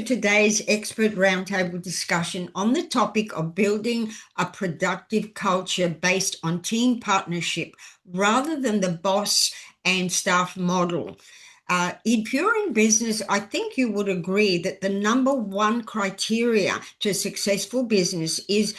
today's expert roundtable discussion on the topic of building a productive culture based on team partnership rather than the boss and staff model. In pure in business, I think you would agree that the number one criteria to a successful business is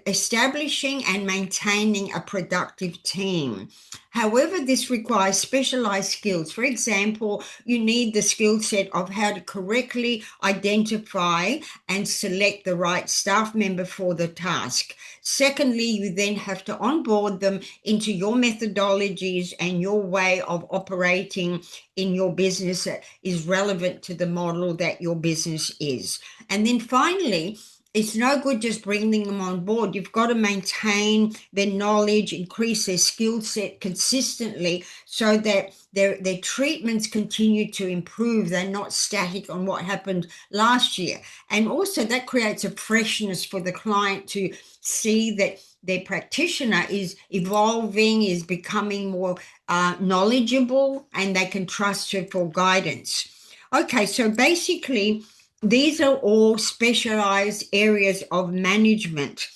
establishing and maintaining a productive team. However, this requires specialized skills. For example, you need the skill set of how to correctly identify and select the right staff member for the task. Secondly, you then have to onboard them into your methodologies and your way of operating in your business that is relevant to the model that your business is. And then finally, it's no good just bringing them on board. You've got to maintain their knowledge, increase their skill set consistently so that their treatments continue to improve. They're not static on what happened last year. And also that creates a freshness for the client to see that their practitioner is evolving, is becoming more knowledgeable, and they can trust her for guidance. Okay, so basically, these are all specialized areas of management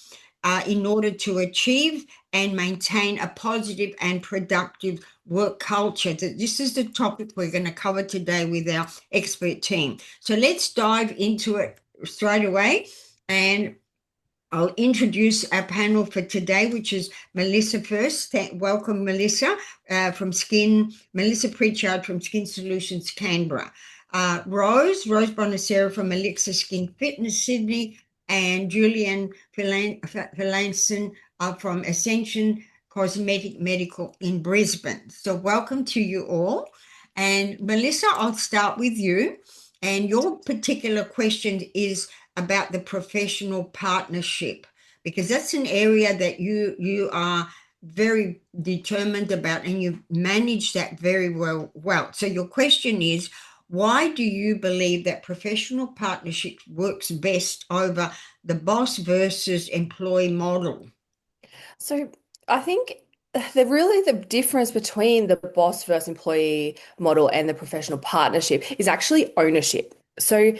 in order to achieve and maintain a positive and productive work culture. This is the topic we're going to cover today with our expert team. So let's dive into it straight away. And I'll introduce our panel for today, which is Melissa first. Welcome, Melissa, Melissa Pritchard from Skin Solutions, Canberra. Rose Bonacera from Elixir Skin Fitness, Sydney, and Julian Philanson from Ascension Cosmetic Medical in Brisbane. So welcome to you all. And Melissa, I'll start with you. And your particular question is about the professional partnership, because that's an area that you are very determined about and you manage that very well. So your question is, why do you believe that professional partnership works best over the boss versus employee model? So I think the difference between the boss versus employee model and the professional partnership is actually ownership. So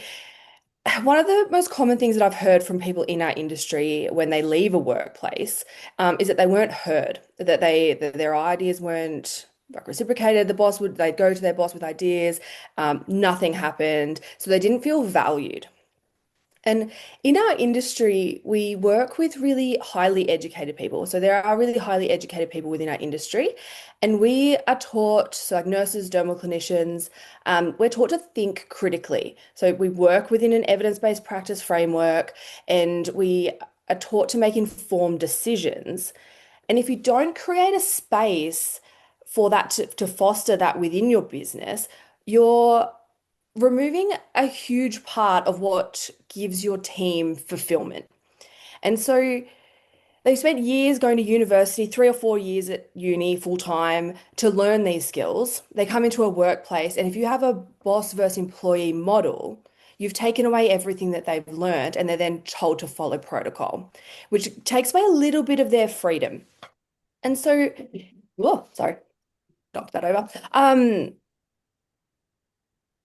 one of the most common things that I've heard from people in our industry when they leave a workplace is that they weren't heard, that their ideas weren't reciprocated. They'd go to their boss with ideas, nothing happened, so they didn't feel valued. And in our industry, we work with really highly educated people. So there are really highly educated people within our industry, and we are taught, so like nurses, dermal clinicians, we're taught to think critically. So we work within an evidence-based practice framework, and we are taught to make informed decisions. And if you don't create a space for that to foster that within your business, you're removing a huge part of what gives your team fulfillment. And so they've spent years going to university, 3 or 4 years at uni full time to learn these skills. They come into a workplace, and if you have a boss versus employee model, you've taken away everything that they've learned, and they're then told to follow protocol, which takes away a little bit of their freedom. And so, oh, sorry, knocked that over.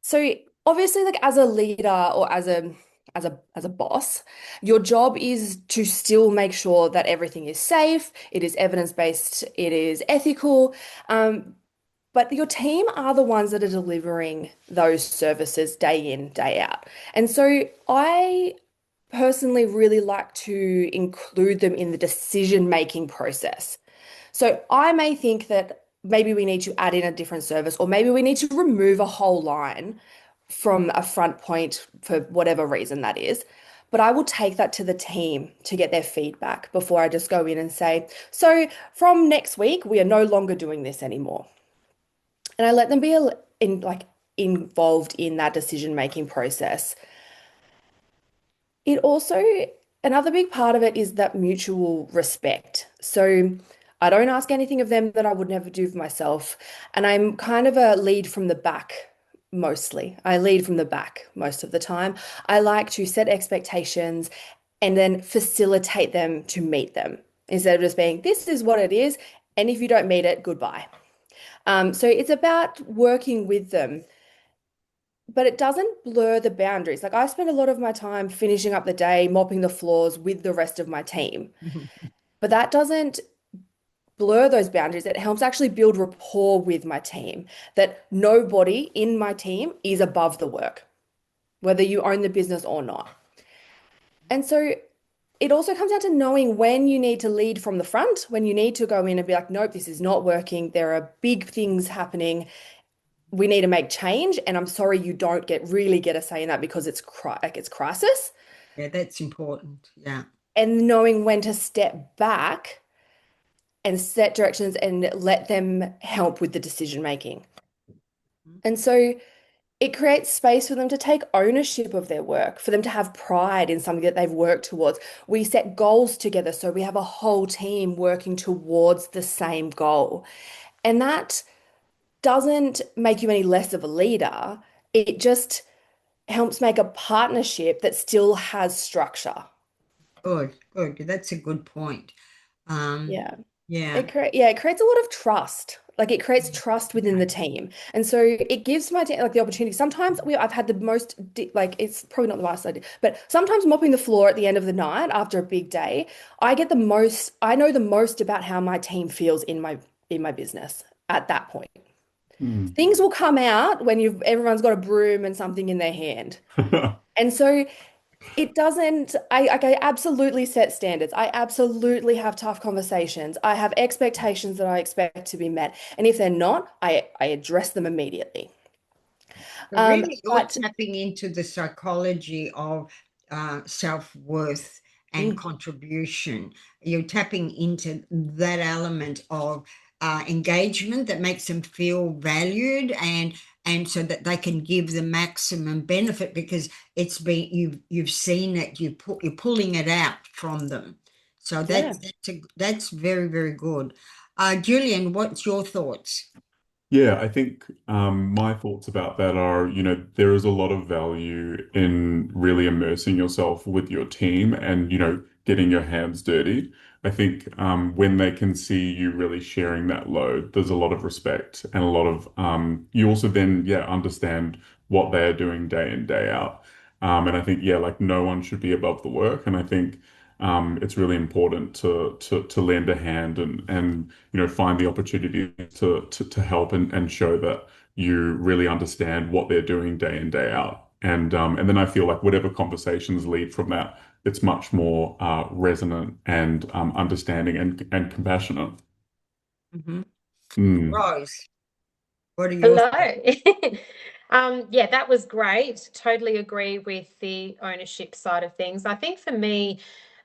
So obviously, like as a leader or as a boss, your job is to still make sure that everything is safe, it is evidence-based, it is ethical. But your team are the ones that are delivering those services day in, day out. And so I personally really like to include them in the decision-making process. So I may think that maybe we need to add in a different service, or maybe we need to remove a whole line from a front point for whatever reason that is. But I will take that to the team to get their feedback before I just go in and say, so from next week, we are no longer doing this anymore. And I let them be involved in that decision-making process. It also, another big part of it is that mutual respect. So I don't ask anything of them that I would never do for myself. And I'm kind of a lead from the back mostly. I lead from the back most of the time. I like to set expectations and then facilitate them to meet them instead of just being, this is what it is. And if you don't meet it, goodbye. So it's about working with them. but it doesn't blur the boundaries. Like I spend a lot of my time finishing up the day, mopping the floors with the rest of my team. But that doesn't blur those boundaries. It helps actually build rapport with my team, that nobody in my team is above the work, whether you own the business or not. And so it also comes down to knowing when you need to lead from the front, when you need to go in and be like, nope, this is not working. There are big things happening. We need to make change. And I'm sorry you don't really get a say in that because it's crisis. Yeah, that's important. Yeah. And knowing when to step back and set directions and let them help with the decision making. And so it creates space for them to take ownership of their work, for them to have pride in something that they've worked towards. We set goals together, so we have a whole team working towards the same goal. And that doesn't make you any less of a leader. It just helps make a partnership that still has structure. Good, good. That's a good point. Um, Yeah. yeah. It creates a lot of trust. Like it creates trust within the team. And so it gives my team like the opportunity. Sometimes I've had the most like it's probably not the last idea, but sometimes mopping the floor at the end of the night after a big day, I know the most about how my team feels in my business at that point. Mm. Things will come out when everyone's got a broom and something in their hand. And so it doesn't, I absolutely set standards. I absolutely have tough conversations. I have expectations that I expect to be met. And if they're not, I address them immediately. So really, you're But tapping into the psychology of self-worth and mm, contribution. You're tapping into that element of engagement that makes them feel valued and so that they can give the maximum benefit because it's been you've seen it, you're pulling it out from them. So yeah. that's very, very good. Julian, what's your thoughts? Yeah, I think my thoughts about that are, there is a lot of value in really immersing yourself with your team and, getting your hands dirty. I think when they can see you really sharing that load, there's a lot of respect and a lot of, you also then, yeah, understand what they are doing day in, day out. And I think, yeah, like no one should be above the work. And I think it's really important to lend a hand and find the opportunity to help and show that you really understand what they're doing day in, day out. And then I feel like whatever conversations lead from that, it's much more resonant and understanding and compassionate. Mhm. Mm. Rose, what are your Hello. Yeah, that was great. Totally agree with the ownership side of things. I think for me,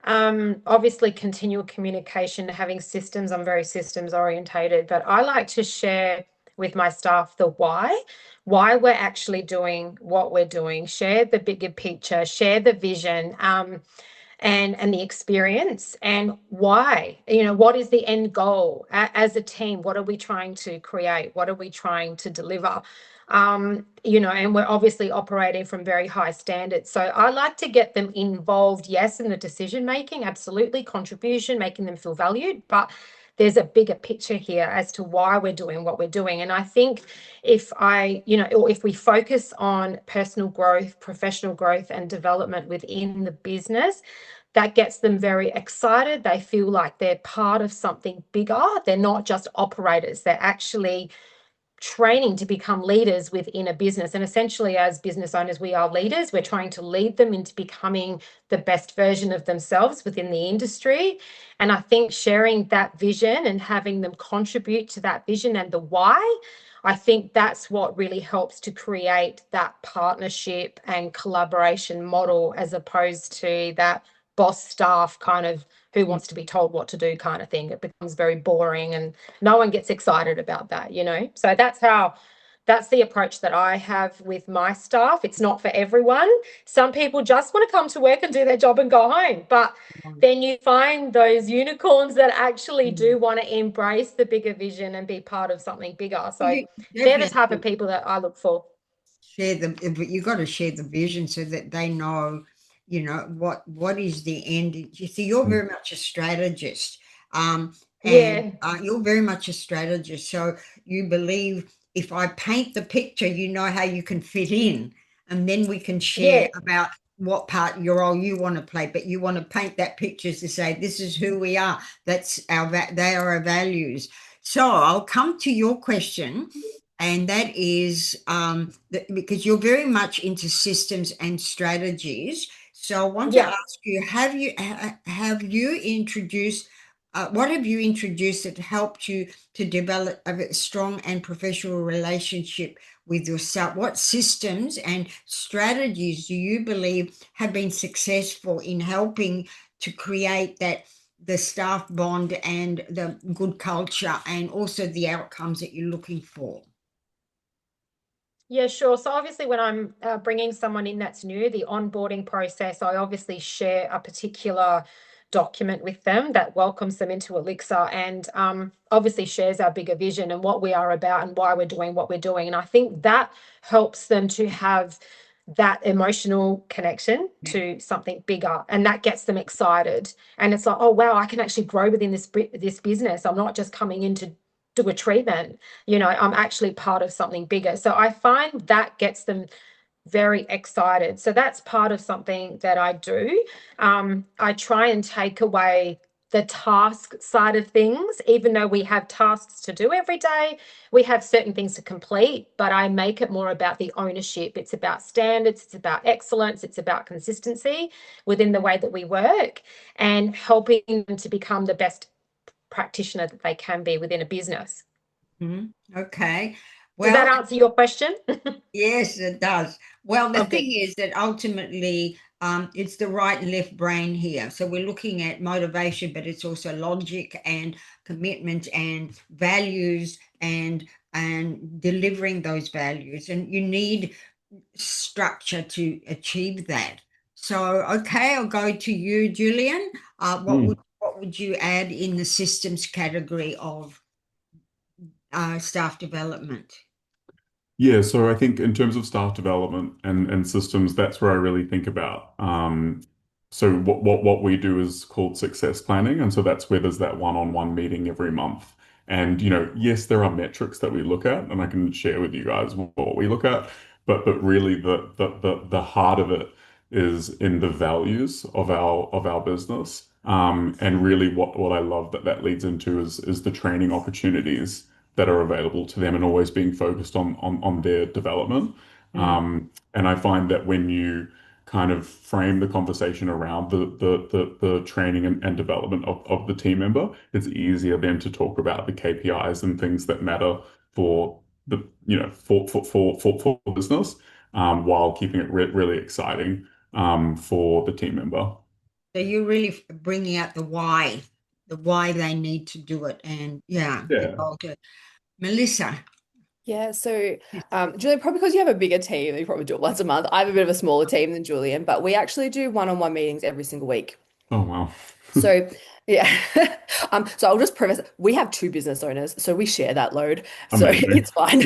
obviously continual communication, having systems, I'm very systems orientated, but I like to share with my staff the why we're actually doing what we're doing, share the bigger picture, share the vision. And the experience and why, what is the end goal as a team? What are we trying to create? What are we trying to deliver? And we're obviously operating from very high standards, so I like to get them involved, yes, in the decision making, absolutely, contribution, making them feel valued, but there's a bigger picture here as to why we're doing what we're doing. And I think or if we focus on personal growth, professional growth and development within the business, that gets them very excited. They feel like they're part of something bigger. They're not just operators. They're actually training to become leaders within a business. And essentially, as business owners, we are leaders. We're trying to lead them into becoming the best version of themselves within the industry. And I think sharing that vision and having them contribute to that vision and the why, I think that's what really helps to create that partnership and collaboration model, as opposed to that boss staff kind of who wants to be told what to do kind of thing. It becomes very boring and no one gets excited about that. So that's the approach that I have with my staff. It's not for everyone. Some people just want to come to work and do their job and go home, but then you find those unicorns that actually do want to embrace the bigger vision and be part of something bigger. So You they're the type of definitely people that I look for. share but you got to share the vision so that they know, what is the end. You see, you're very much a strategist, and Yeah. you're very much a strategist. So you believe if I paint the picture, you know how you can fit in. And then we can share Yeah. about what part of your role you want to play, but you want to paint that picture to say, this is who we are. That's they are our values. So I'll come to your question, and that is because you're very much into systems and strategies. So I want to Yeah. ask you, have you introduced what have you introduced that helped you to develop a strong and professional relationship with yourself? What systems and strategies do you believe have been successful in helping to create the staff bond and the good culture and also the outcomes that you're looking for? Yeah, sure. So obviously, when I'm bringing someone in that's new, the onboarding process, I obviously share a particular document with them that welcomes them into Elixir and obviously shares our bigger vision and what we are about and why we're doing what we're doing. And I think that helps them to have that emotional connection to something bigger, and that gets them excited. And it's like, oh wow, I can actually grow within this business. I'm not just coming in to do a treatment, I'm actually part of something bigger. So I find that gets them very excited. So that's part of something that I do. I try and take away the task side of things, even though we have tasks to do every day, we have certain things to complete, but I make it more about the ownership. It's about standards, it's about excellence, it's about consistency within the way that we work and helping them to become the best practitioner that they can be within a business. Mhm. Okay. Does that Well, answer your question? yes, it does. Well, the Oh, good. thing is that ultimately, it's the right and left brain here. So we're looking at motivation, but it's also logic and commitment and values and delivering those values. And you need structure to achieve that. So, okay, I'll go to you, Julian. What would you add in the systems category of staff development? Yeah, so I think in terms of staff development and systems, that's where I really think about. So what we do is called success planning, and so that's where there's that one-on-one meeting every month. And yes, there are metrics that we look at, and I can share with you guys what we look at, but really the heart of it is in the values of our business. And really what I love that leads into is the training opportunities that are available to them and always being focused on their development. Mm. And I find that when you kind of frame the conversation around the training and development of the team member, it's easier then to talk about the KPIs and things that matter for the for business, while keeping it really exciting for the team member. So you're really bringing out the why they need to do it, and yeah, the Yeah. goal to Melissa. Yeah, so Julian, probably because you have a bigger team, you probably do it once a month. I have a bit of a smaller team than Julian, but we actually do one-on-one meetings every single week. Oh wow. So yeah, so I'll just preface, we have two business owners, so we share that load, so Amazing. it's fine.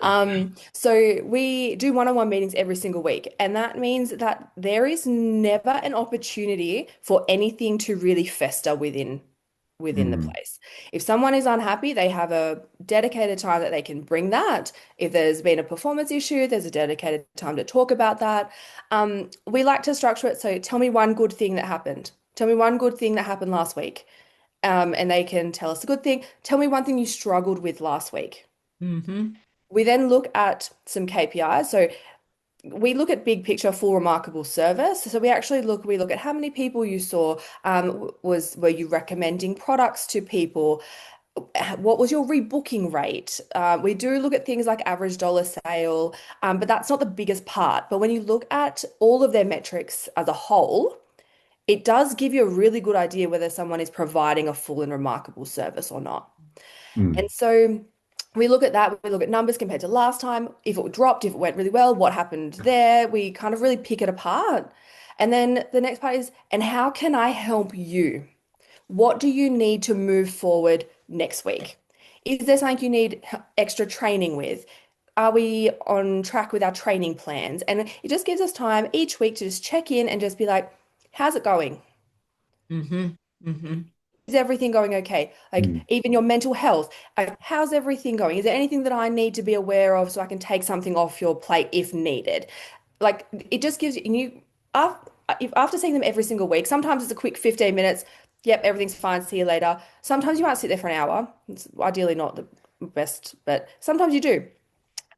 Yeah. So we do one-on-one meetings every single week, and that means that there is never an opportunity for anything to really fester within the Mm, place. If someone is unhappy, they have a dedicated time that they can bring that. If there's been a performance issue, there's a dedicated time to talk about that. We like to structure it so tell me one good thing that happened. Tell me one good thing that happened last week. And they can tell us a good thing. Tell me one thing you struggled with last week. Mm-hmm. We then look at some KPIs. So we look at big picture full remarkable service. So we look at how many people you saw. Were you recommending products to people? What was your rebooking rate? We do look at things like average dollar sale, but that's not the biggest part. But when you look at all of their metrics as a whole, it does give you a really good idea whether someone is providing a full and remarkable service or not. mm, And so we look at that, we look at numbers compared to last time, if it dropped, if it went really well, what happened there. We kind of really pick it apart. And then the next part is, and how can I help you? What do you need to move forward next week? Is there something you need extra training with? Are we on track with our training plans? And it just gives us time each week to just check in and just be like, how's it going? Mm-hmm. Mm-hmm. everything going okay? Like Mm. even your mental health, like, how's everything going? Is there anything that I need to be aware of so I can take something off your plate if needed? Like it just gives you, after seeing them every single week, sometimes it's a quick 15 minutes. Yep, everything's fine. See you later. Sometimes you might sit there for an hour. It's ideally not the best, but sometimes you do.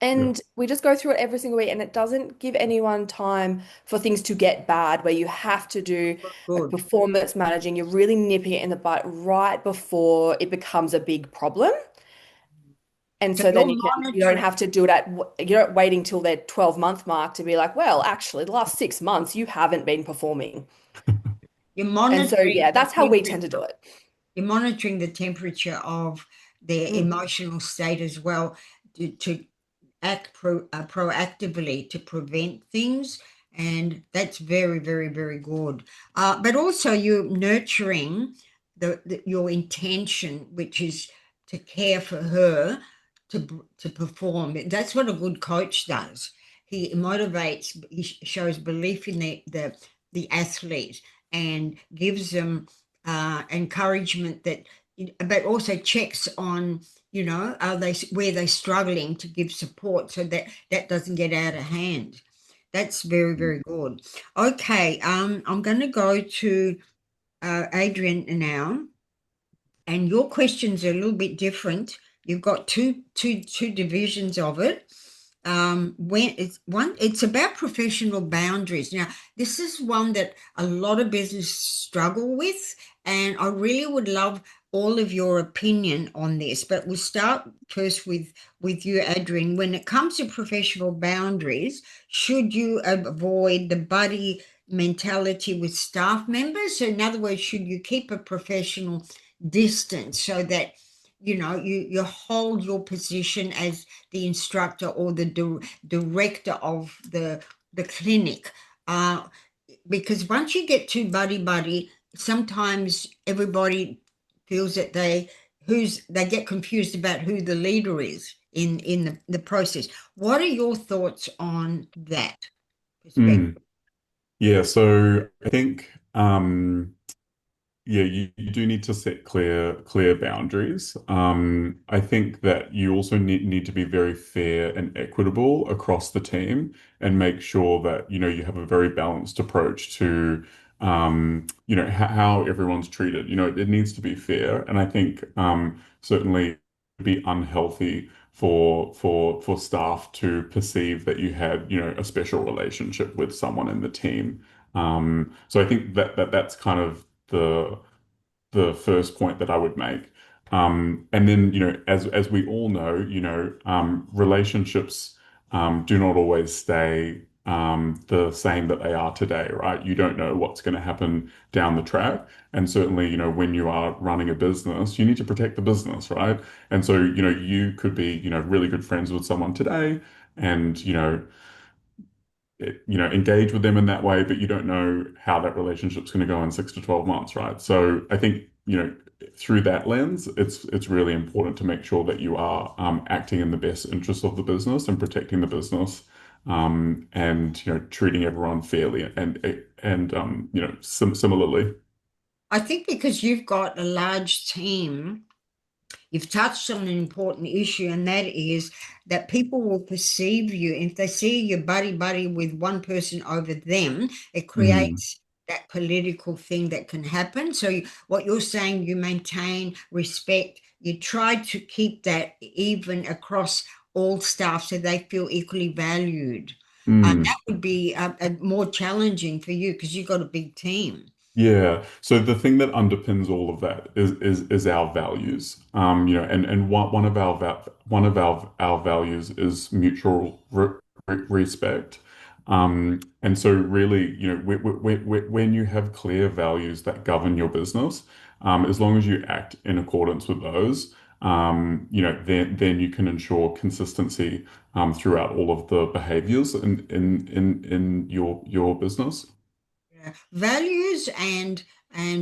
Yeah. And we just go through it every single week, and it doesn't give anyone time for things to get bad, where you have to do like Good. performance managing. You're really nipping it in the butt right before it becomes a big problem. And So so then you're you don't monitoring. have to do it you're not waiting till their 12-month mark to be like, well, actually, the last 6 months you haven't been performing. You're And so, monitoring yeah, the that's how we tend to temperature. do it. You're monitoring the temperature of their Mm. emotional state as well to act proactively to prevent things. And that's very, very, very good. But also you're nurturing your intention, which is to care for her to perform. That's what a good coach does. He motivates, he shows belief in the athlete and gives them encouragement that, but also checks on, are they where they're struggling to give support so that that doesn't get out of hand. That's very, very good. Okay, I'm going to go to Adrian now, and your questions are a little bit different. You've got two divisions of it. When it's about professional boundaries. Now, this is one that a lot of business struggle with, and I really would love all of your opinion on this. But we'll start first with you, Adrian. When it comes to professional boundaries, should you avoid the buddy mentality with staff members? So, in other words, should you keep a professional distance so that you hold your position as the instructor or the director of the clinic, because once you get too buddy, sometimes everybody feels that they get confused about who the leader is in the process. What are your thoughts on that perspective? Mm. Yeah, so I think yeah, you do need to set clear boundaries. I think that you also need to be very fair and equitable across the team and make sure that you have a very balanced approach to how everyone's treated. It needs to be fair, and I think certainly it'd be unhealthy for staff to perceive that you had a special relationship with someone in the team. So I think that's kind of the first point that I would make. And then, as we all know, relationships do not always stay the same that they are today, right? You don't know what's going to happen down the track. And certainly, when you are running a business, you need to protect the business, right? And so, you could be, really good friends with someone today and, engage with them in that way, but you don't know how that relationship's going to go in 6 to 12 months, right? So I think, through that lens, it's really important to make sure that you are acting in the best interest of the business and protecting the business, and treating everyone fairly and similarly. I think because you've got a large team, you've touched on an important issue, and that is that people will perceive you. If they see you buddy with one person over them, it Mm, creates that political thing that can happen. So, what you're saying, you maintain respect, you try to keep that even across all staff so they feel equally valued. That mm. would be more challenging for you because you've got a big team. Yeah. So the thing that underpins all of that is our values. And one of our values is mutual respect. And so really, when you have clear values that govern your business, as long as you act in accordance with those, then you can ensure consistency throughout all of the behaviors in your business. Yeah. Values and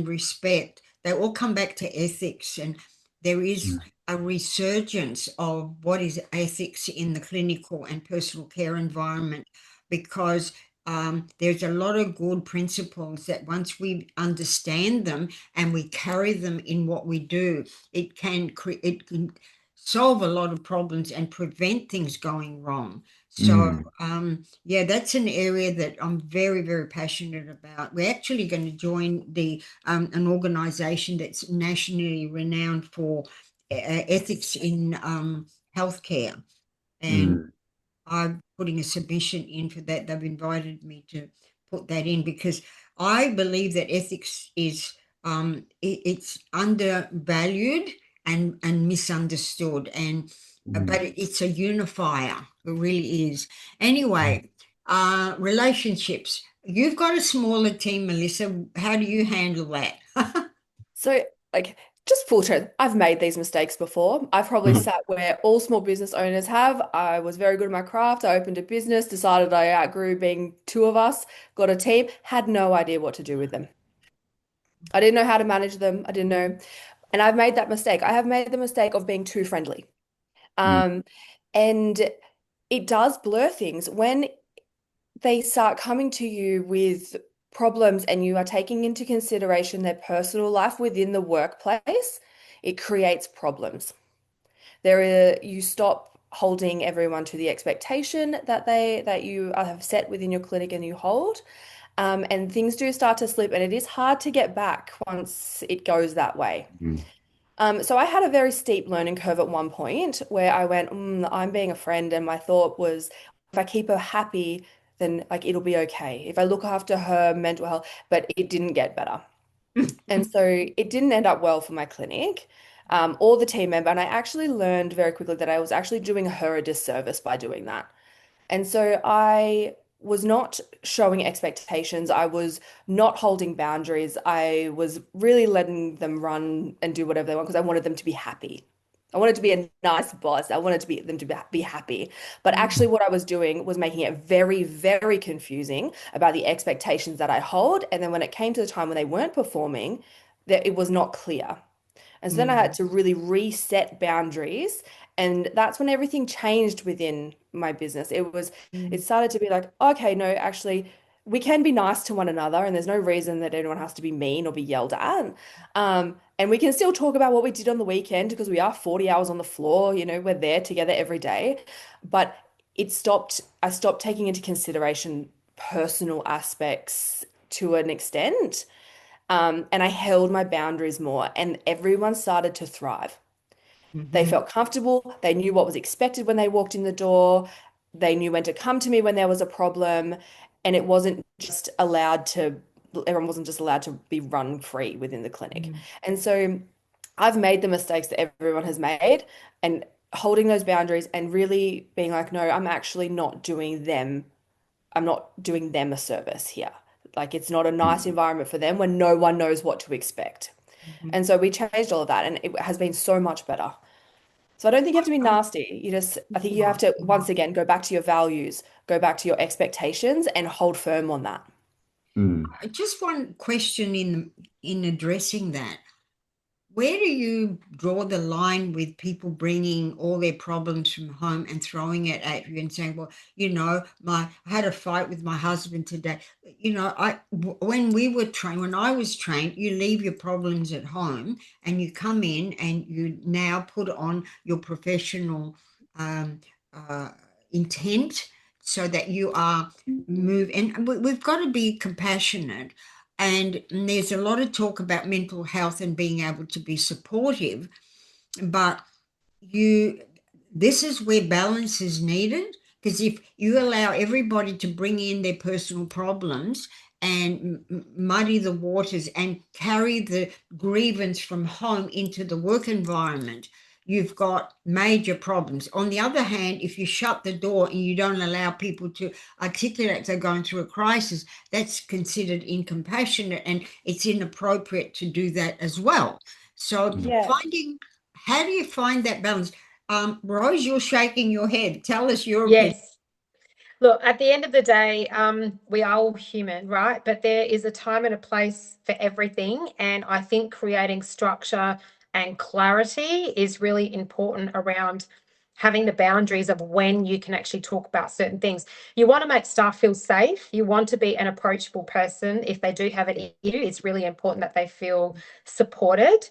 respect, they all come back to ethics, and there is a resurgence of what is ethics in the clinical and personal care environment because there's a lot of good principles that once we understand them and we carry them in what we do, it can solve a lot of problems and prevent things going wrong. So, Mm. yeah, that's an area that I'm very, very passionate about. We're actually going to join an organization that's nationally renowned for ethics in healthcare, and Mm. I'm putting a submission in for that. They've invited me to put that in because I believe that ethics is it's undervalued and misunderstood, and Mm. but it's a unifier. It really is. Anyway, relationships. You've got a smaller team, Melissa. How do you handle that? So, like, just full truth, I've made these mistakes before. I've probably sat where all small business owners have. I was very good at my craft. I opened a business, decided I outgrew being two of us, got a team, had no idea what to do with them. I didn't know how to manage them. I didn't know. And I've made that mistake. I have made the mistake of being too friendly. Mm. Um, and it does blur things when they start coming to you with problems and you are taking into consideration their personal life within the workplace, it creates problems. You stop holding everyone to the expectation that you have set within your clinic and you hold. And things do start to slip, and it is hard to get back once it goes that way. Mm. So I had a very steep learning curve at one point where I went, I'm being a friend, and my thought was, if I keep her happy, then like it'll be okay. If I look after her mental health, but it didn't get better. And so it didn't end up well for my clinic, or the team member. And I actually learned very quickly that I was actually doing her a disservice by doing that. And so I was not showing expectations. I was not holding boundaries. I was really letting them run and do whatever they want because I wanted them to be happy. I wanted to be a nice boss. I wanted to be them to be happy. But actually, what I was doing was making it very, very confusing about the expectations that I hold. And then when it came to the time when they weren't performing, that it was not clear. And so then I had Mm, to really reset boundaries. And that's when everything changed within my business. It mm, started to be like, okay, no, actually, we can be nice to one another, and there's no reason that anyone has to be mean or be yelled at. And we can still talk about what we did on the weekend because we are 40 hours on the floor, we're there together every day. But I stopped taking into consideration personal aspects to an extent. And I held my boundaries more, and everyone started to thrive. They mhm, felt comfortable. They knew what was expected when they walked in the door. They knew when to come to me when there was a problem. And everyone wasn't just allowed to be run free within the clinic. mm, And so I've made the mistakes that everyone has made and holding those boundaries and really being like, no, I'm not doing them a service here. Like it's not a nice environment for them when no one knows what to expect. mhm. And so we changed all of that and it has been so much better. So I don't think you have to be nasty. I think you have to, once again, go back to your values, go back to your expectations and hold firm on that. Mm. Just one question in addressing that. Where do you draw the line with people bringing all their problems from home and throwing it at you and saying, "Well, I had a fight with my husband today." When we were trained, when I was trained, you leave your problems at home and you come in and you now put on your professional um, uh, intent so that you are move. And we've got to be compassionate, and there's a lot of talk about mental health and being able to be supportive, but you this is where balance is needed, because if you allow everybody to bring in their personal problems and muddy the waters and carry the grievance from home into the work environment, you've got major problems. On the other hand, if you shut the door and you don't allow people to articulate they're going through a crisis, that's considered incompassionate and it's inappropriate to do that as well. So Mm. Yeah. finding how do you find that balance? Rose, you're shaking your head. Tell us your opinion. Yes. Look, at the end of the day, we are all human, right? But there is a time and a place for everything. And I think creating structure and clarity is really important around having the boundaries of when you can actually talk about certain things. You want to make staff feel safe. You want to be an approachable person. If they do have an issue, it's really important that they feel supported.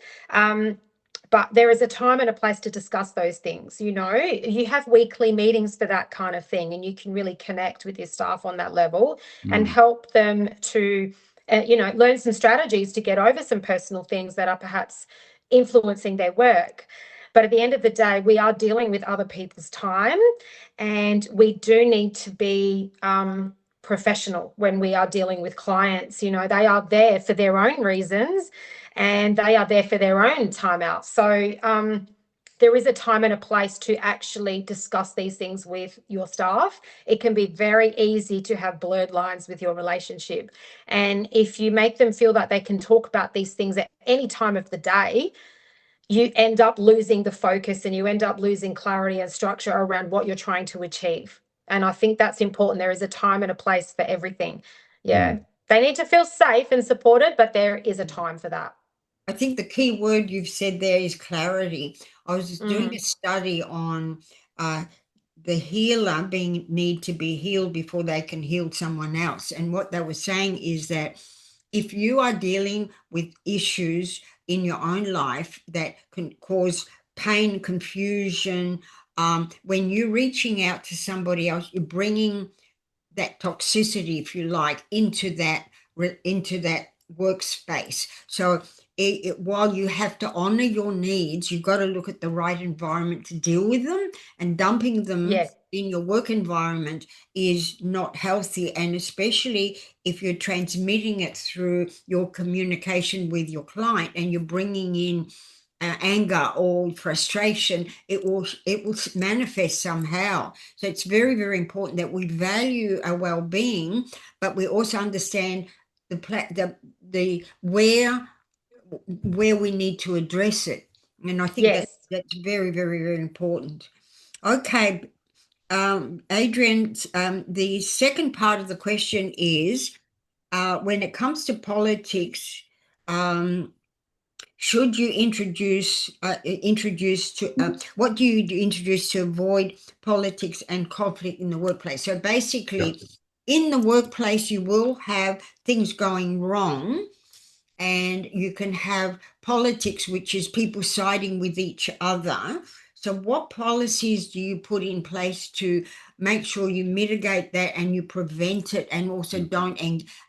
But there is a time and a place to discuss those things. You have weekly meetings for that kind of thing, and you can really connect with your staff on that level and help them to, learn some strategies to get over some personal things that are perhaps influencing their work. But at the end of the day, we are dealing with other people's time, and we do need to be professional when we are dealing with clients. They are there for their own reasons, and they are there for their own time out. So there is a time and a place to actually discuss these things with your staff. It can be very easy to have blurred lines with your relationship. And if you make them feel that they can talk about these things at any time of the day, you end up losing the focus and you end up losing clarity and structure around what you're trying to achieve. And I think that's important. There is a time and a place for everything. Yeah. They need to feel safe and supported, but there is a time for that. I think the key word you've said there is clarity. I was just doing a study on the healer being need to be healed before they can heal someone else. And what they were saying is that if you are dealing with issues in your own life that can cause pain, confusion, when you're reaching out to somebody else, you're bringing that toxicity, if you like, into that workspace. So while you have to honor your needs, you've got to look at the right environment to deal with them, and dumping them in your work environment is not healthy. And especially if you're transmitting it through your communication with your client and you're bringing in anger or frustration, it will manifest somehow. So it's very, very important that we value our well-being, but we also understand the where we need to address it. And I think that's very, very, very important. Okay, Adrian, the second part of the question is, when it comes to politics, should you introduce what do you introduce to avoid politics and conflict in the workplace? So basically, in the workplace, you will have things going wrong, and you can have politics, which is people siding with each other. So what policies do you put in place to make sure you mitigate that and you prevent it, and also don't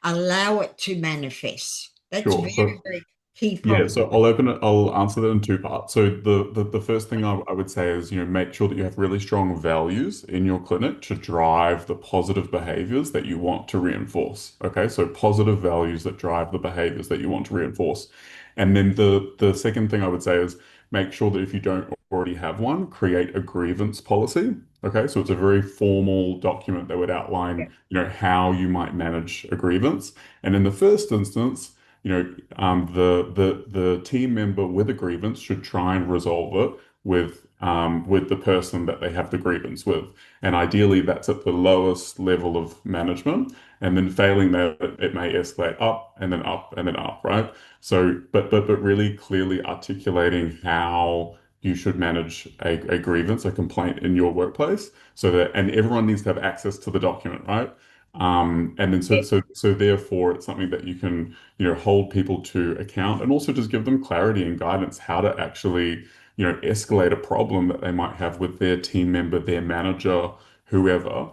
allow it to manifest? That's very, very key problem. Yeah, so I'll answer that in two parts. So the first thing I would say is, make sure that you have really strong values in your clinic to drive the positive behaviors that you want to reinforce. Okay, so positive values that drive the behaviors that you want to reinforce. And then the second thing I would say is make sure that if you don't already have one, create a grievance policy. Okay, so it's a very formal document that would outline, how you might manage a grievance. And in the first instance, the team member with a grievance should try and resolve it with the person that they have the grievance with, and ideally that's at the lowest level of management. And then failing that, it may escalate up and then up and then up, right? So, but really clearly articulating how you should manage a grievance, a complaint in your workplace, so that, and everyone needs to have access to the document, right? And then so therefore it's something that you can, hold people to account, and also just give them clarity and guidance how to actually, escalate a problem that they might have with their team member, their manager, whoever.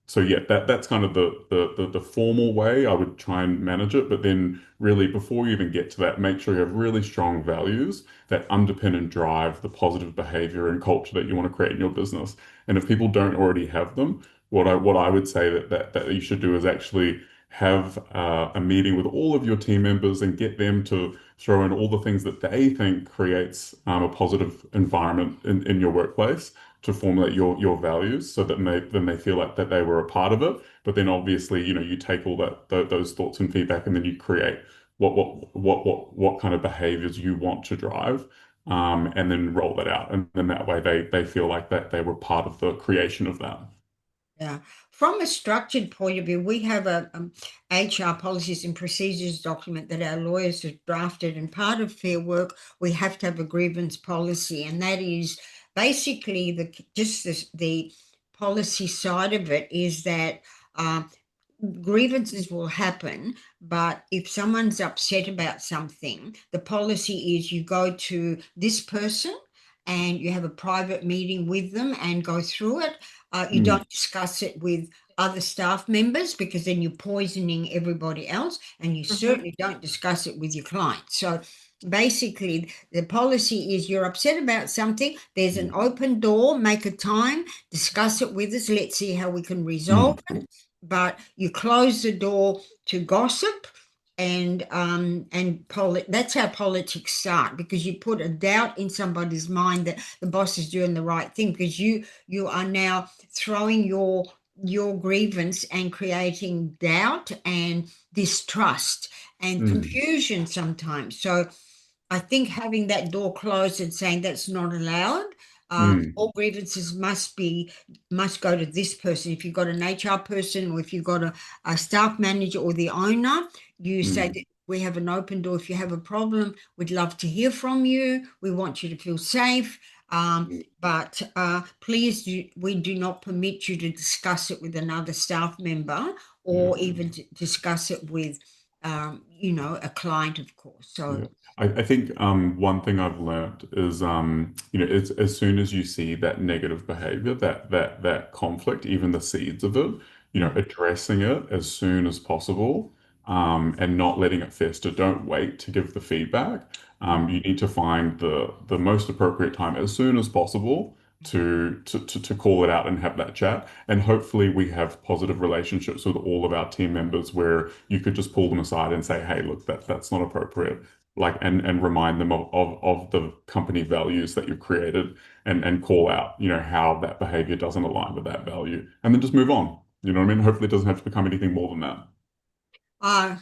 So yeah, that's kind of the formal way I would try and manage it. But then really before you even get to that, make sure you have really strong values that underpin and drive the positive behavior and culture that you want to create in your business. And if people don't already have them, what I would say that you should do is actually have a meeting with all of your team members and get them to throw in all the things that they think creates a positive environment in your workplace, to formulate your values, so that then they feel like that they were a part of it. But then obviously, you take all those thoughts and feedback, and then you create what kind of behaviors you want to drive. And then roll that out, and then that way they feel like that they were part of the creation of that. Yeah. From a structured point of view, we have a HR policies and procedures document that our lawyers have drafted, and part of Fair Work, we have to have a grievance policy, and that is basically the policy side of it is that grievances will happen, but if someone's upset about something, the policy is you go to this person and you have a private meeting with them and go through it. You don't discuss it with other staff members because then you're poisoning everybody else, and you certainly don't discuss it with your client. So basically, the policy is you're upset about something, there's an open door, make a time, discuss it with us, let's see how we can resolve it. But you close the door to gossip that's how politics start, because you put a doubt in somebody's mind that the boss is doing the right thing, because you are now throwing your grievance and creating doubt and distrust and confusion sometimes. So I think having that door closed and saying that's not allowed, all grievances must go to this person. If you've got an HR person, or if you've got a staff manager or the owner, you say that we have an open door. If you have a problem, we'd love to hear from you. We want you to feel safe. But please, we do not permit you to discuss it with another staff member, or even to discuss it with a client, of course. So. Yeah. I think one thing I've learned is it's as soon as you see that negative behavior, that conflict, even the seeds of it, addressing it as soon as possible, and not letting it fester. Don't wait to give the feedback. You need to find the most appropriate time as soon as possible to call it out and have that chat. And hopefully we have positive relationships with all of our team members where you could just pull them aside and say, hey, look, that's not appropriate. Like, and remind them of the company values that you've created, and call out, how that behavior doesn't align with that value, and then just move on. You know what I mean? Hopefully it doesn't have to become anything more than that.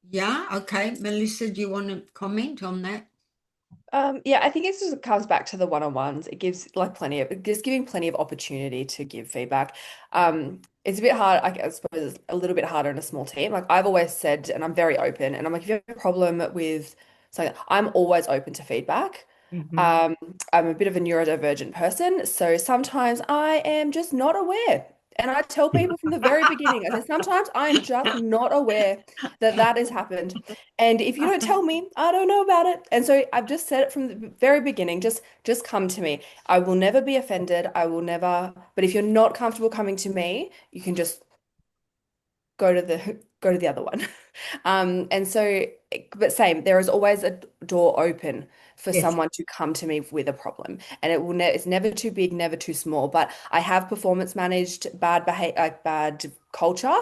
Yeah, okay. Melissa, do you want to comment on that? Yeah, I think it just comes back to the one-on-ones. It gives giving plenty of opportunity to give feedback. It's a bit hard, I suppose it's a little bit harder in a small team. Like I've always said, and I'm very open, and I'm like, if you have a problem with something, I'm always open to feedback. I'm a bit of a neurodivergent person, so sometimes I am just not aware. And I tell people from the very beginning, I say, sometimes I'm just not aware that that has happened. And if you don't tell me, I don't know about it. And so I've just said it from the very beginning, just come to me. I will never be offended. I will never, but if you're not comfortable coming to me, you can just go to the other one. And so, but same, there is always a door open for Yes. someone to come to me with a problem, and it's never too big, never too small. But I have performance managed bad behavior, like bad culture,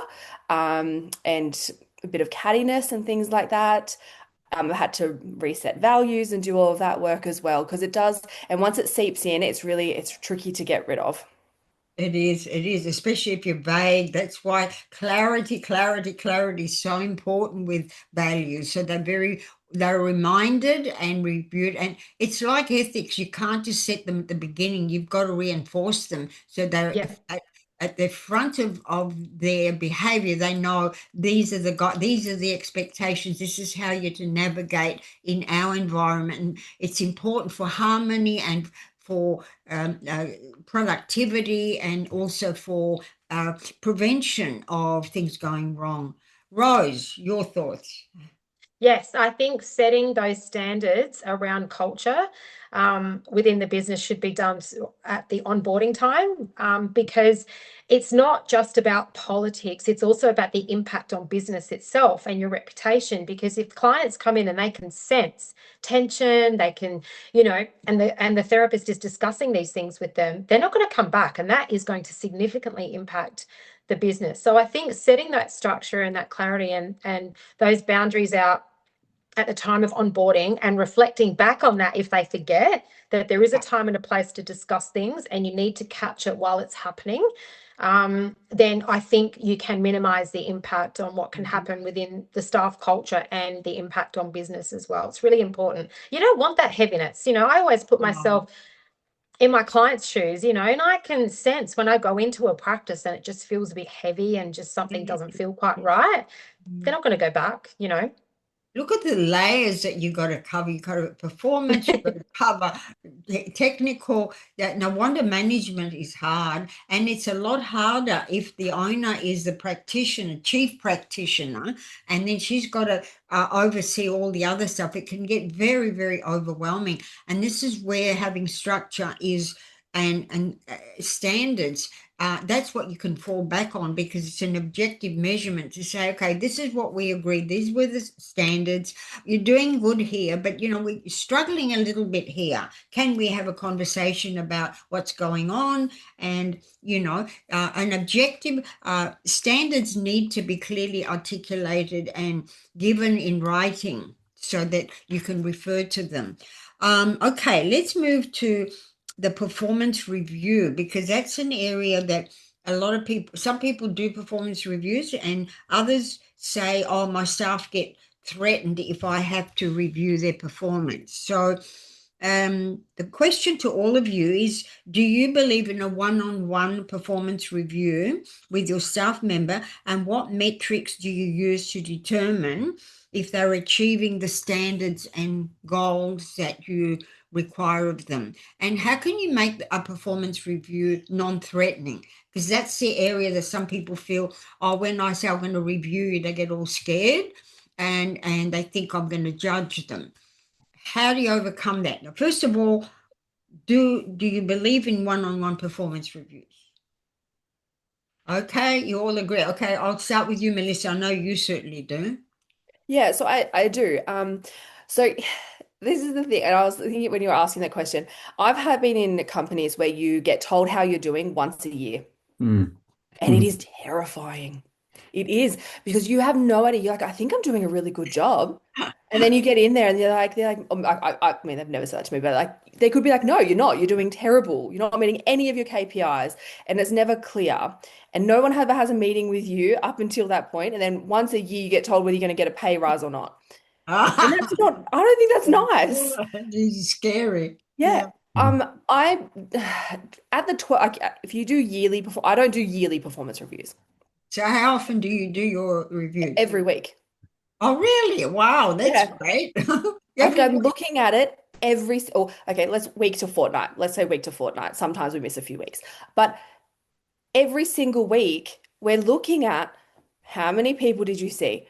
and a bit of cattiness and things like that. I had to reset values and do all of that work as well, because it does. And once it seeps in, it's tricky to get rid of. It is, especially if you're vague. That's why clarity is so important with values. So they're reminded and reviewed. And it's like ethics. You can't just set them at the beginning. You've got to reinforce them. So they're Yes. at the front of their behavior. They know these are the expectations. This is how you're to navigate in our environment. And it's important for harmony and for productivity, and also for prevention of things going wrong. Rose, your thoughts? Yes, I think setting those standards around culture within the business should be done at the onboarding time, because it's not just about politics, it's also about the impact on business itself and your reputation. Because if clients come in and they can sense tension, they can, and the therapist is discussing these things with them, they're not going to come back, and that is going to significantly impact the business. So I think setting that structure and that clarity and those boundaries out at the time of onboarding, and reflecting back on that if they forget that there is a time and a place to discuss things and you need to catch it while it's happening, then I think you can minimize the impact on what can happen within the staff culture and the impact on business as well. It's really important. You don't want that heaviness. I always put myself in my clients' shoes, and I can sense when I go into a practice and it just feels a bit heavy and just something doesn't feel quite right, they're not going to go back. look at the layers that you got to cover. You got to performance, you got to cover technical. No wonder management is hard, and it's a lot harder if the owner is the practitioner, chief practitioner, and then she's got to oversee all the other stuff. It can get very, very overwhelming, and this is where having structure is and standards. That's what you can fall back on because it's an objective measurement to say, okay, this is what we agreed. These were the standards. You're doing good here, but we're struggling a little bit here. Can we have a conversation about what's going on? And an objective standards need to be clearly articulated and given in writing so that you can refer to them. Okay, let's move to the performance review, because that's an area that a lot of people, some people do performance reviews and others say, oh, my staff get threatened if I have to review their performance. So the question to all of you is, do you believe in a one-on-one performance review with your staff member, and what metrics do you use to determine if they're achieving the standards and goals that you require of them? And how can you make a performance review non-threatening? Because that's the area that some people feel, oh, when I say I'm going to review you, they get all scared and they think I'm going to judge them. How do you overcome that? Now, first of all, do you believe in one-on-one performance reviews? Okay, you all agree. Okay, I'll start with you, Melissa. I know you certainly do. Yeah, so I do. So this is the thing, and I was thinking when you were asking that question, been in companies where you get told how you're doing once a year, Mm. and it is terrifying. It is because you have no idea. You're like, I think I'm doing a really good job. And then you get in there and I mean, they've never said that to me, but like they could be like, no, you're not. You're doing terrible. You're not meeting any of your KPIs, and it's never clear. And no one ever has a meeting with you up until that point. And then once a year, you get told whether you're going to get a pay rise or not. And that's not. I don't think that's nice. This is scary. Yeah. Yeah. I at the 12. If you do yearly before, I don't do yearly performance reviews So how often do you do your reviews? every week. Oh, really? Wow, that's Yeah. great. Like Every I'm looking at it okay, let's week to fortnight. Let's say week to fortnight. Sometimes we miss a few weeks. But every single week, we're looking at how many people did you see?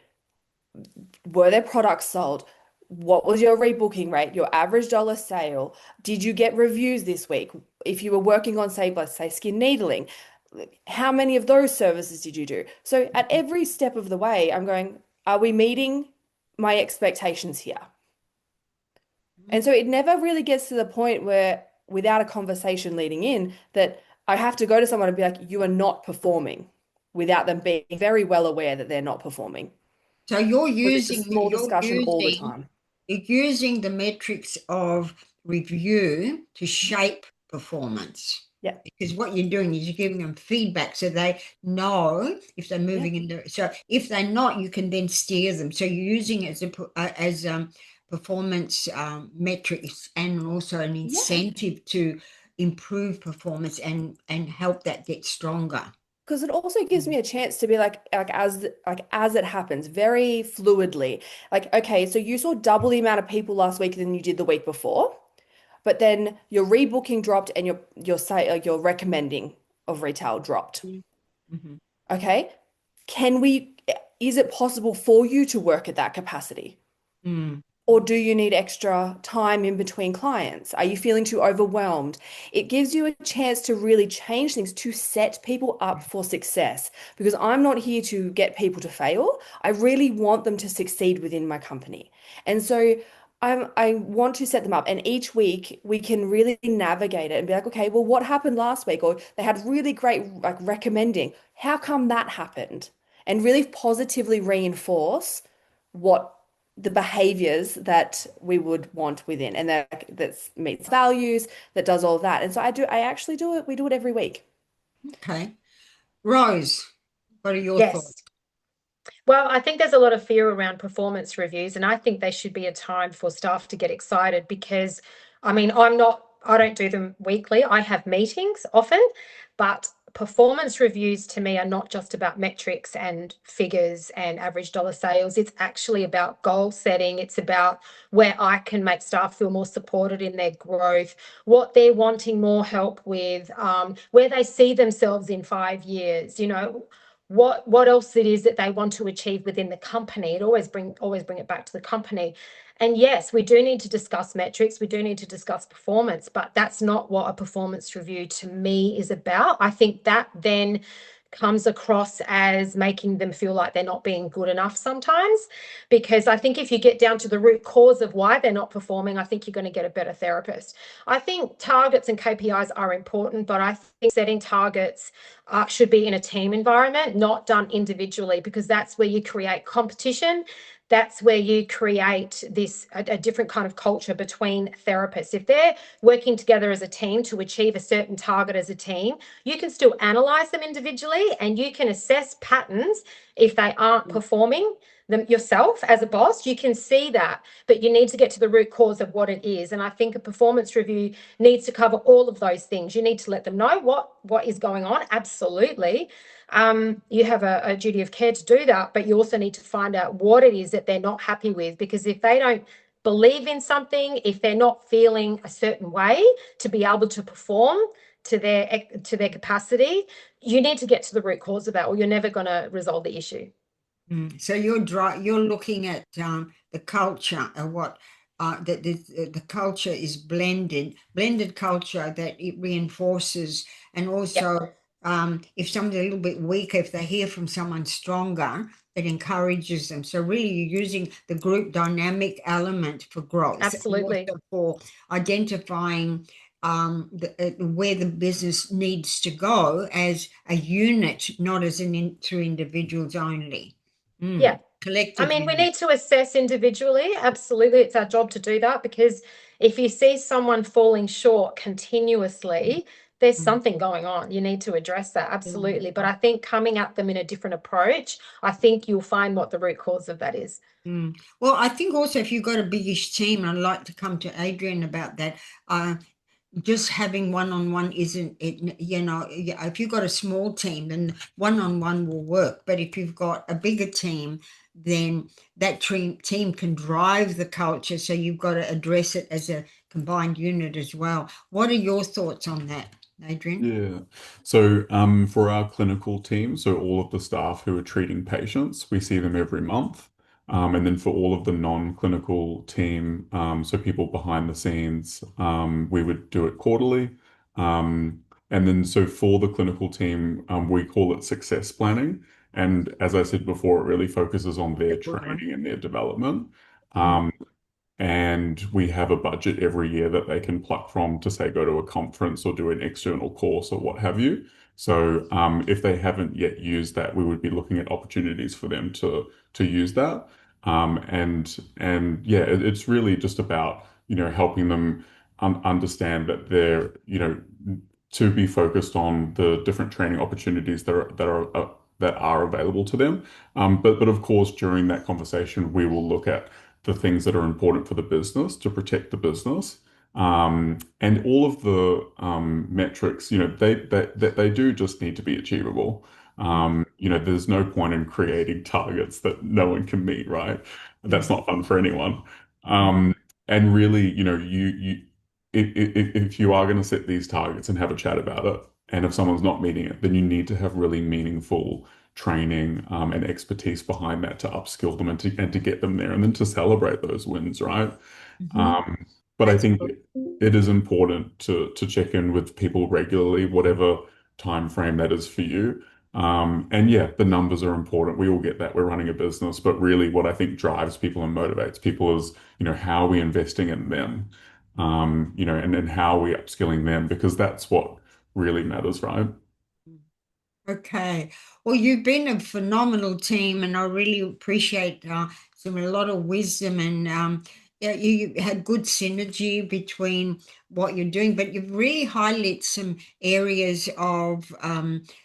Were their products sold? What was your rebooking rate? Your average dollar sale? Did you get reviews this week? If you were working on, say, let's say skin needling, how many of those services did you do? So at every step of the way, I'm going, are we meeting my expectations here? And so it never really gets to the point where, without a conversation leading in, that I have to go to someone and be like, you are not performing, without them being very well aware that they're not performing. So you're Because it's a using small discussion all the time. you're using the metrics of review to shape performance. Yeah. Because what you're doing is you're giving them feedback so they know if they're moving in so if they're not, you can then steer them. So you're using it as performance metrics and also an incentive to improve performance and help that get stronger. Because it also gives me a chance to be as it happens very fluidly. Like, okay, so you saw double the amount of people last week than you did the week before, but then your rebooking dropped and your recommending of retail dropped. Mm-hmm. Okay, is it possible for you to work at that capacity? Mm. Or do you need extra time in between clients? Are you feeling too overwhelmed? It gives you a chance to really change things to set people up for success, because I'm not here to get people to fail. I really want them to succeed within my company. And so I want to set them up, and each week we can really navigate it and be like, okay, well, what happened last week? Or they had really great like recommending. How come that happened? And really positively reinforce what the behaviors that we would want within, and that meets values, that does all that. And so I actually do it. We do it every week. Okay. Rose, what are your thoughts? Yes. Well, I think there's a lot of fear around performance reviews, and I think they should be a time for staff to get excited because, I mean, I don't do them weekly. I have meetings often, but performance reviews to me are not just about metrics and figures and average dollar sales. It's actually about goal setting. It's about where I can make staff feel more supported in their growth, what they're wanting more help with, where they see themselves in 5 years, what else it is that they want to achieve within the company. It always bring it back to the company. And yes, we do need to discuss metrics, we do need to discuss performance, but that's not what a performance review to me is about. I think that then comes across as making them feel like they're not being good enough sometimes. Because I think if you get down to the root cause of why they're not performing, I think you're going to get a better therapist. I think targets and KPIs are important, but I think setting targets should be in a team environment, not done individually, because that's where you create competition. That's where you create a different kind of culture between therapists. If they're working together as a team to achieve a certain target as a team, you can still analyze them individually and you can assess patterns if they aren't performing them yourself as a boss. You can see that, but you need to get to the root cause of what it is. And I think a performance review needs to cover all of those things. You need to let them know what is going on. Absolutely. You have a duty of care to do that, but you also need to find out what it is that they're not happy with, because if they don't believe in something, if they're not feeling a certain way to be able to perform to their capacity, you need to get to the root cause of that, or you're never going to resolve the issue. So you're looking at the culture and what that the culture is blended culture that it reinforces, and also if somebody's a little bit weaker, if they hear from someone stronger, it encourages them. So really, you're using the group dynamic element for growth, Absolutely. and also for identifying where the business needs to go as a unit, not as through individuals only. Yeah. I mean, we need to assess individually. Absolutely. It's our job to do that, because if you see someone falling short continuously, there's something going on. You need to address that. Absolutely. But I think coming at them in a different approach, I think you'll find what the root cause of that is. Well, I think also if you've got a biggish team, I'd like to come to Adrian about that. Just having one-on-one isn't it, if you've got a small team, then one-on-one will work. But if you've got a bigger team, then that team can drive the culture. So you've got to address it as a combined unit as well. What are your thoughts on that, Adrian? Yeah. So for our clinical team, so all of the staff who are treating patients, we see them every month. And then for all of the non-clinical team, so people behind the scenes, we would do it quarterly. And then so for the clinical team, we call it success planning. And as I said before, it really focuses on their training and their development. And we have a budget every year that they can pluck from to say go to a conference or do an external course or what have you. So if they haven't yet used that, we would be looking at opportunities for them to use that. And yeah, it's really just about helping them understand that they're to be focused on the different training opportunities that are available to them. But of course, during that conversation, we will look at the things that are important for the business to protect the business. And all of the metrics, they do just need to be achievable. There's no point in creating targets that no one can meet, right? That's not fun for anyone. And really, if you are going to set these targets and have a chat about it, and if someone's not meeting it, then you need to have really meaningful training and expertise behind that to upskill them and to get them there and then to celebrate those wins, right? But I think it is important to check in with people regularly, whatever time frame that is for you. And yeah, the numbers are important. We all get that. We're running a business, but really what I think drives people and motivates people is, how are we investing in them? And then how are we upskilling them? Because that's what really matters, right? Okay. Well, you've been a phenomenal team, and I really appreciate a lot of wisdom, and yeah, you had good synergy between what you're doing, but you've really highlighted some areas of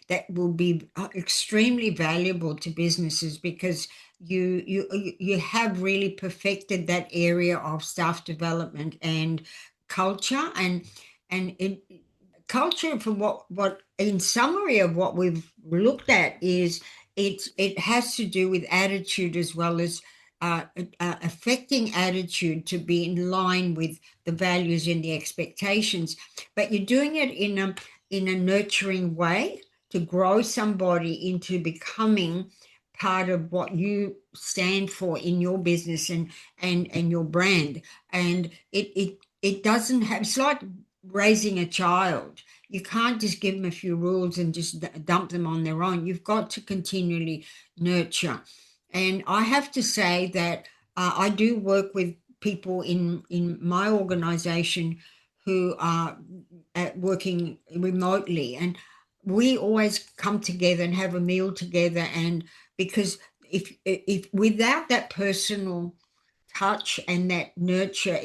that will be extremely valuable to businesses, because you have really perfected that area of staff development and culture, and culture, from what in summary of what we've looked at, is it has to do with attitude as well as affecting attitude to be in line with the values and the expectations. But you're doing it in a nurturing way to grow somebody into becoming part of what you stand for in your business and your brand. And it doesn't have, it's like raising a child. You can't just give them a few rules and just dump them on their own. You've got to continually nurture. And I have to say that I do work with people in my organization who are working remotely, and we always come together and have a meal together. And because if without that personal touch and that nurture,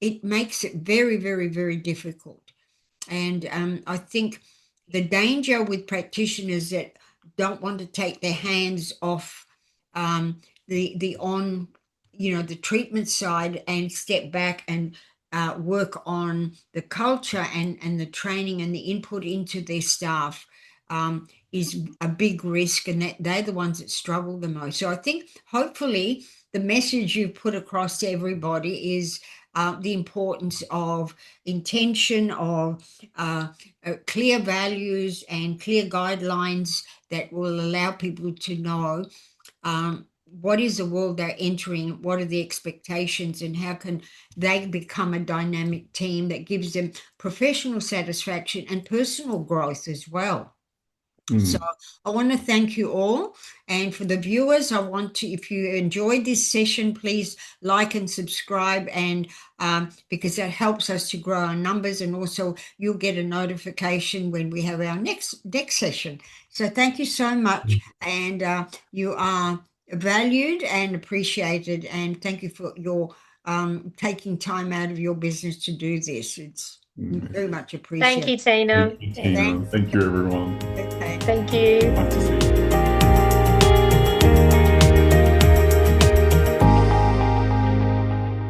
it makes it very, very, very difficult. And I think the danger with practitioners that don't want to take their hands off the on, the treatment side and step back and work on the culture and the training and the input into their staff is a big risk, and that they're the ones that struggle the most. So I think hopefully the message you put across to everybody is the importance of intention, of clear values and clear guidelines that will allow people to know what is the world they're entering, what are the expectations, and how can they become a dynamic team that gives them professional satisfaction and personal growth as well. So I want to thank you all. And for the viewers, I want to, if you enjoyed this session, please like and subscribe, and because that helps us to grow our numbers, and also you'll get a notification when we have our next session. So thank you so much. And you are valued and appreciated. And thank you for your taking time out of your business to do this. It's very much appreciated. Thank you, Tina. Thank you, Tina. Thank you, everyone. Okay. Thank you. Nice to see you.